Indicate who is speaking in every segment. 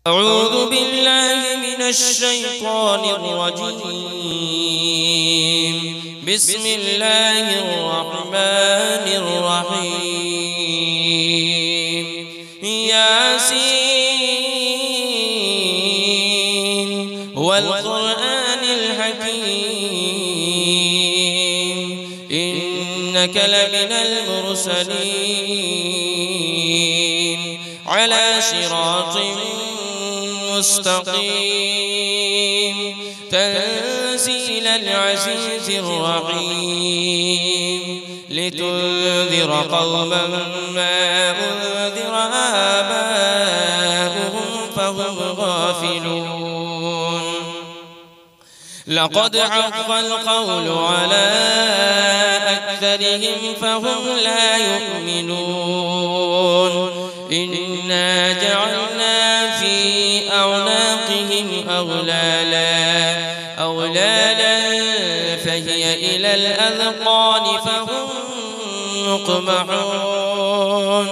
Speaker 1: أعوذ بالله من الشيطان الرجيم. بسم الله الرحمن الرحيم. ياسين والقرآن الحكيم إنك لمن المرسلين على صراط مستقيم تنزيل العزيز الرحيم لتنذر قوما ما أنذر آباؤهم فهم غافلون. لقد حق القول على أكثرهم فهم لا يؤمنون. إنا جعلنا في أعناقهم أغلالا فهي إلى الأذقان فهم مقمحون.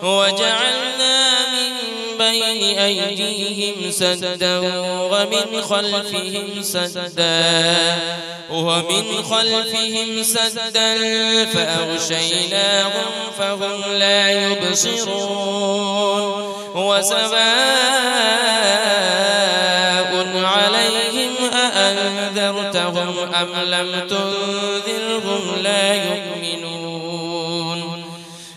Speaker 1: وجعلنا من بين أيديهم سدا ومن خلفهم سدا فأغشيناهم فهم لا يبصرون. وسواء عليهم أأنذرتهم أم لم تنذرهم لا يؤمنون.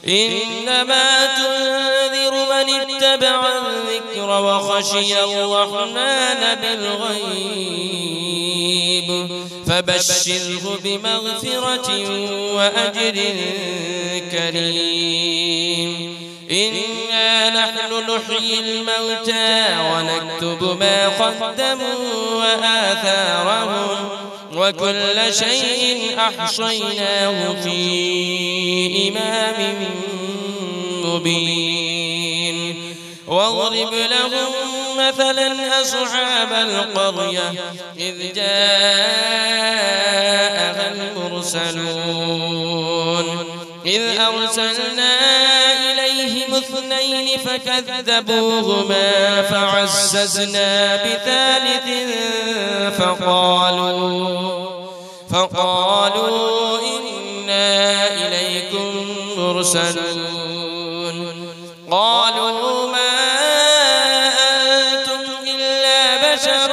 Speaker 1: إنما تنذر من اتبع الذكر وخشي الرحمن بالغيب فبشره بمغفرة وأجر كريم. إنا نحن نحيي الموتى ونكتب ما قدموا وآثارهم وكل شيء أحصيناه في إمام مبين. واضرب لهم مثلا أصحاب القرية إذ جاءها المرسلون إذ أرسلنا إليهم 2 فكذبوهما فعززنا بثالث فقالوا إنا إليكم مرسلون. قالوا ما أنتم إلا بشر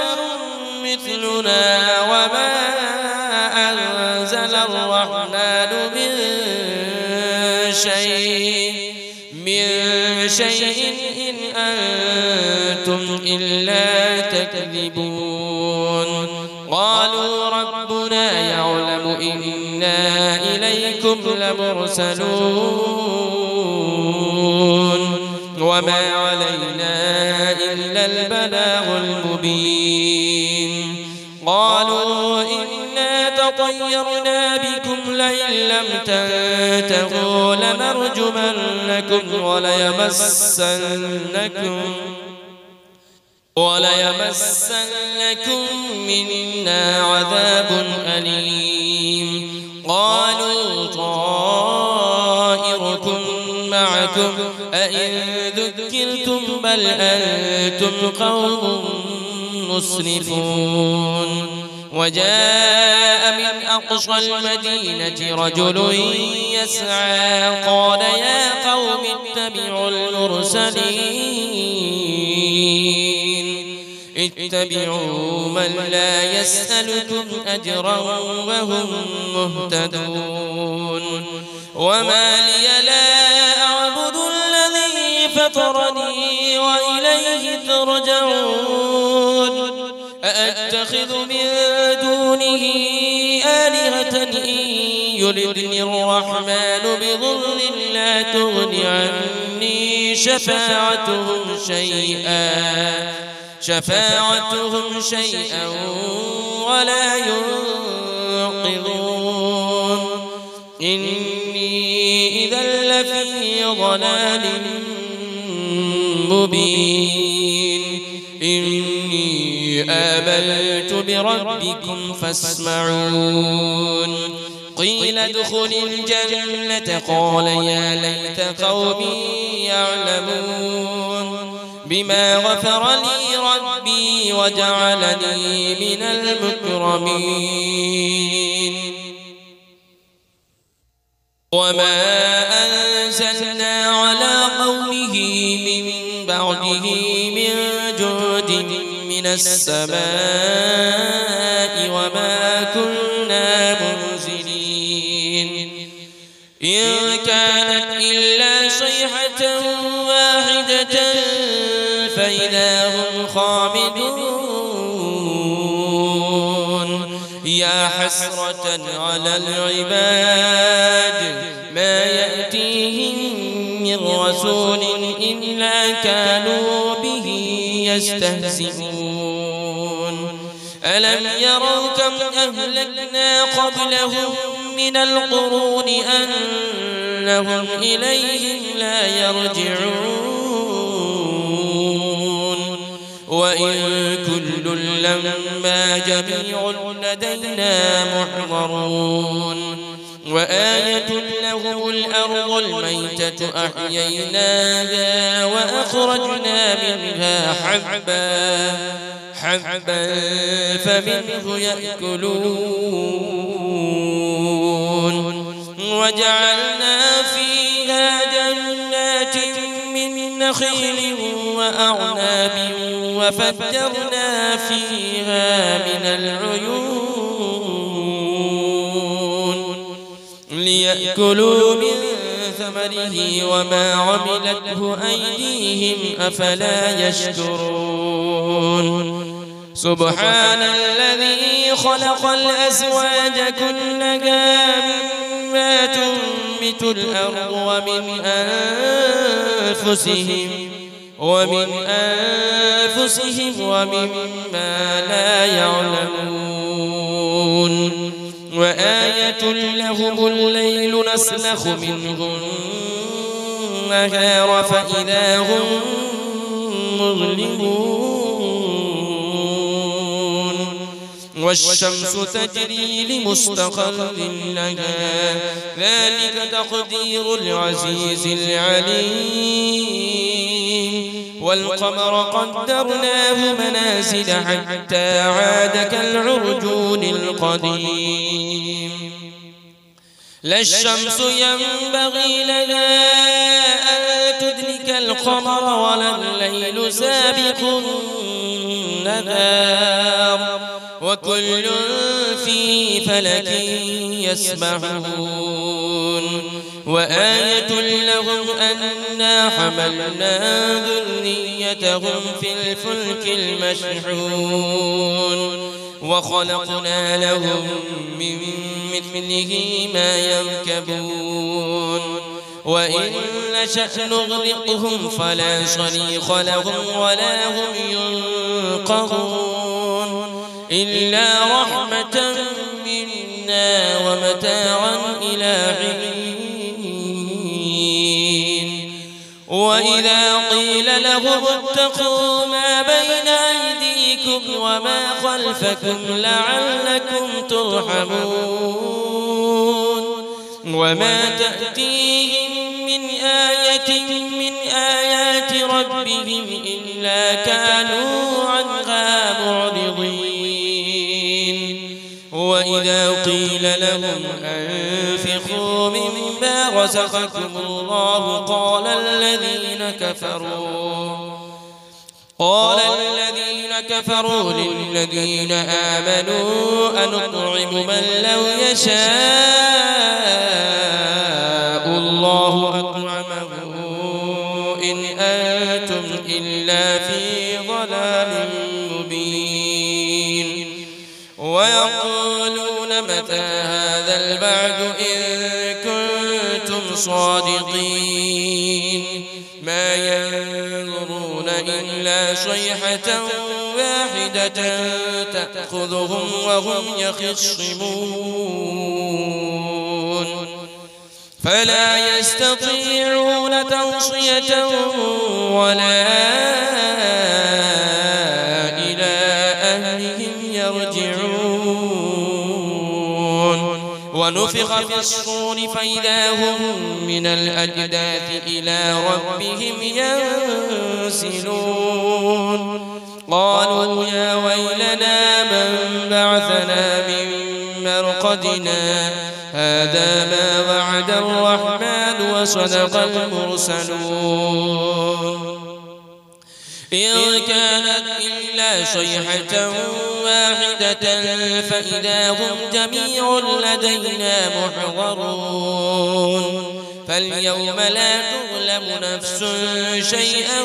Speaker 1: مثلنا وما أنزل الرحمن من شيء إن أنتم إلا تكذبون. قالوا ربنا يعلم إنا إليكم لمرسلون وما علينا إلا البلاغ المبين. قالوا إنا تطيرنا بكم لئن لم تنتهوا لنرجمنكم وليمسنكم منا عذاب أليم. قالوا طائركم معكم أئن ذكرتم بل أنتم قوم مسرفون. وجاء من أقصى المدينة رجل يسعى قال يا قوم اتبعوا اتبعوا من لا يسألكم أجرا وهم مهتدون. وما لي لا أعبد الذي فطرني وإليه ترجعون. أأتخذ من دونه آلهة إن يردني الرحمن بضر لا تغن عني شفاعتهم شيئا ولا ينقذون. إني إذا لفي ضلال مبين. إني آمنت بربكم فاسمعون. قيل ادخل الجنة قال يا ليت قومي يعلمون. بما غفر لي ربي وجعلني من المكرمين وما أنزلنا على قومه من بعده من جود من السماء وما كنا منزلين إن كانت إلا صيحة واحدة فإذا هم خامدون يا حسرة على العباد ما يأتيهم من رسول إلا كانوا به يستهزئون ألم يروا كم أهلكنا قبلهم من القرون أنهم إليهم لا يرجعون وإن كل لما جميع لدينا محضرون وآية لهم الأرض الميتة أحييناها وأخرجنا منها حبا فمنه يأكلون وجعلنا فيها جنات من نخيل وأعناب وفجرنا فيها من العيون ليأكلوا من ثمره وما عملته أيديهم أفلا يشكرون سبحان الذي خلق الأزواج كلها مما تنبت الأرض ومن أنفسهم ومما لا يعلمون وآية لهم الليل نسلخ منه النهار فإذا هم مظلمون والشمس تجري لمستقر لها ذلك تقدير العزيز العليم والقمر قدرناه منازل حتى عاد كالعرجون القديم لا الشمس ينبغي لها أن تدرك القمر ولا الليل سابق النهار وكل في فلك يسبحون وآية لهم أنا حملنا ذريتهم في الفلك المشحون وخلقنا لهم من مثله ما يركبون وإن نشأ نغرقهم فلا صريخ لهم ولا هم ينقذون إلا رحمة منا ومتاعا إلى حين وإذا قيل لهم اتقوا ما بين أيديكم وما خلفكم لعلكم ترحمون وما تأتيهم من آية من آيات ربهم إلا كانوا عنها معرضين وإذا قيل لهم أنفقوا مما رزقكم الله قال الذين كفروا للذين آمنوا أنطعم من لو يشاء الله أطعمه إن أنتم إلا في ضلال مبين ويقولون متى هذا البعد إن كنتم صادقين ما ينظرون إلا صيحة واحدة تأخذهم وهم يخصمون فلا يستطيعون توصية ولا إلى أهلهم يرجعون ونفخ في الصور فإذا هم من الأجداث إلى ربهم ينسلون قالوا يا ويلنا من بعثنا من مرقدنا هذا ما وعد الرحمن وصدق المرسلون إن كانت إلا صيحة واحدة فإذا هم جميع لدينا محضرون فاليوم لا تظلم نفس شيئا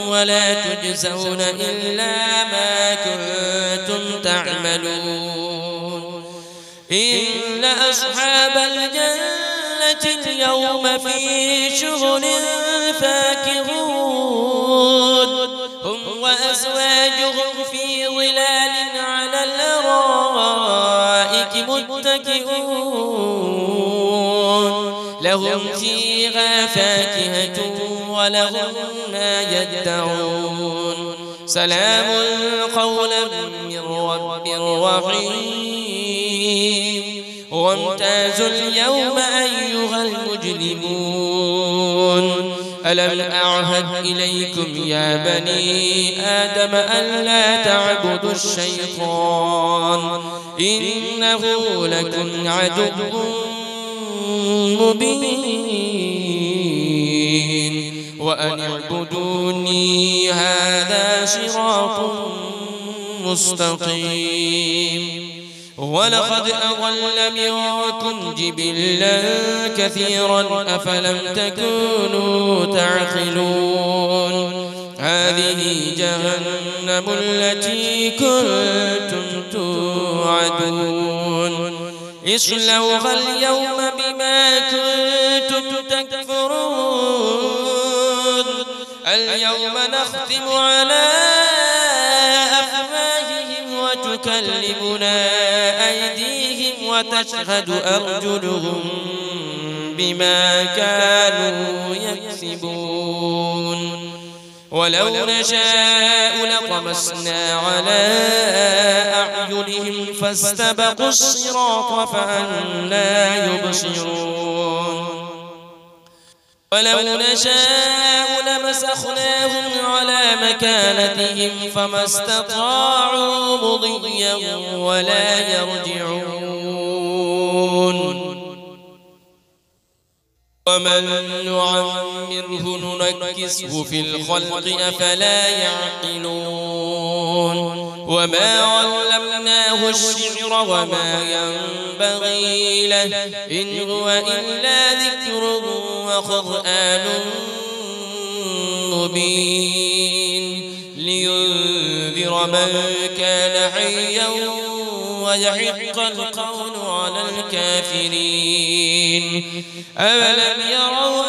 Speaker 1: ولا تجزون إلا ما كنتم تعملون إن أصحاب الجنة اليوم في شغل فاكهون هم وأزواجهم في ظلال على الأرائك متكئون لهم فيها فاكهة ولهم ما يدعون سلام قولا من رب رحيم وامتازوا اليوم أيها المجرمون ألم أعهد إليكم يا بني آدم ألا تعبدوا الشيطان إنه لكم عدو مبين وأن اعبدوني هذا صراط مستقيم ولقد أضل منكم جبلا كثيرا أفلم تكونوا تعقلون هذه جهنم التي كنتم توعدون اصلوها اليوم بما كنتم تكفرون اليوم نختم على أفواههم وتكلمنا أيديهم وتشهد أرجلهم بما كانوا يكسبون ولو نشاء لطمسنا على أعينهم فاستبقوا الصراط فأنى يبصرون ولو نشاء لمسخناهم على مكانتهم فما استطاعوا مضيا ولا يرجعون ومن نعمره ننكسه في الخلق أفلا يعقلون وما علمناه الشعر وما ينبغي له إن هو إلا ذكر وقرآن مبين لينذر من كان حيا ويحق القول على الكافرين أولم يروا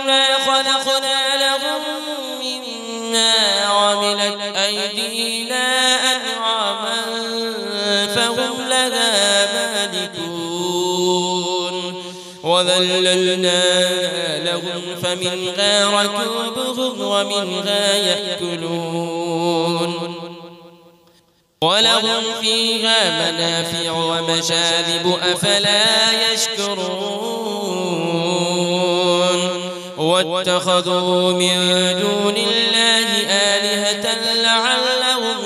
Speaker 1: أنا خلقنا لهم مما عملت أيدينا أنعاما فهم لها مالكون وذللنا لهم فمنها ركوبهم ومنها يأكلون ولهم فيها منافع ومشارب أفلا يشكرون واتخذوا من دون الله آلهة لعلهم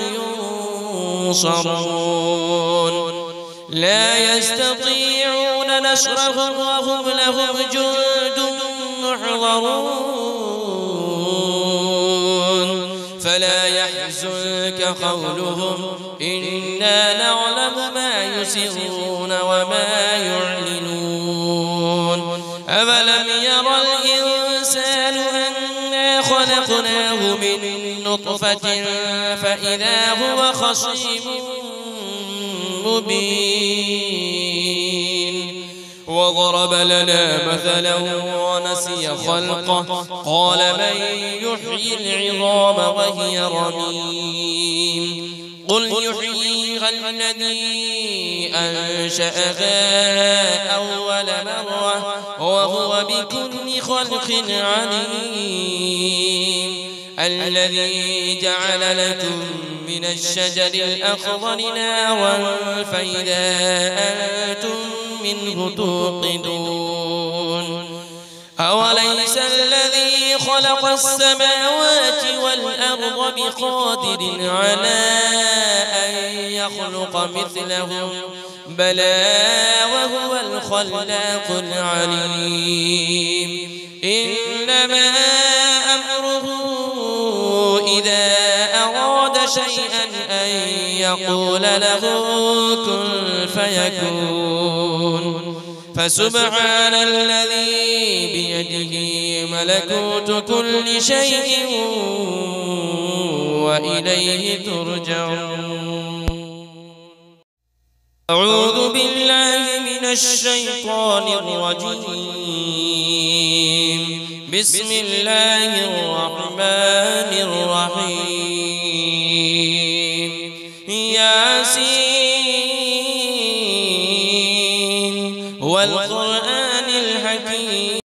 Speaker 1: ينصرون لا يستطيعون نصرهم وهم لهم جند محضرون فلا يحزنك قولهم إنا نعلم ما يسرون وما يعلنون أولم يرى الإنسان أنا خلقناه من نطفة فإذا هو خصيم مبين وضرب لنا مثلا ونسي خلقه قال من يحيي العظام وهي رميم قل يحييها الذي أنشأها أول مرة وهو بكل خلق عليم الذي جعل لكم من الشجر الأخضر نارا فإذا أنتم منه توقدون أوليس الذي خلق السماوات والأرض بقادر على أن يخلق مثلهم بلى وهو الخلاق العليم إنما أمره إذا أراد شيئا أن يقول له كن فيكون فسبحان الذي بيده ملكوت كل شيء وإليه ترجعون أعوذ بالله من الشيطان الرجيم بسم الله الرحمن الرحيم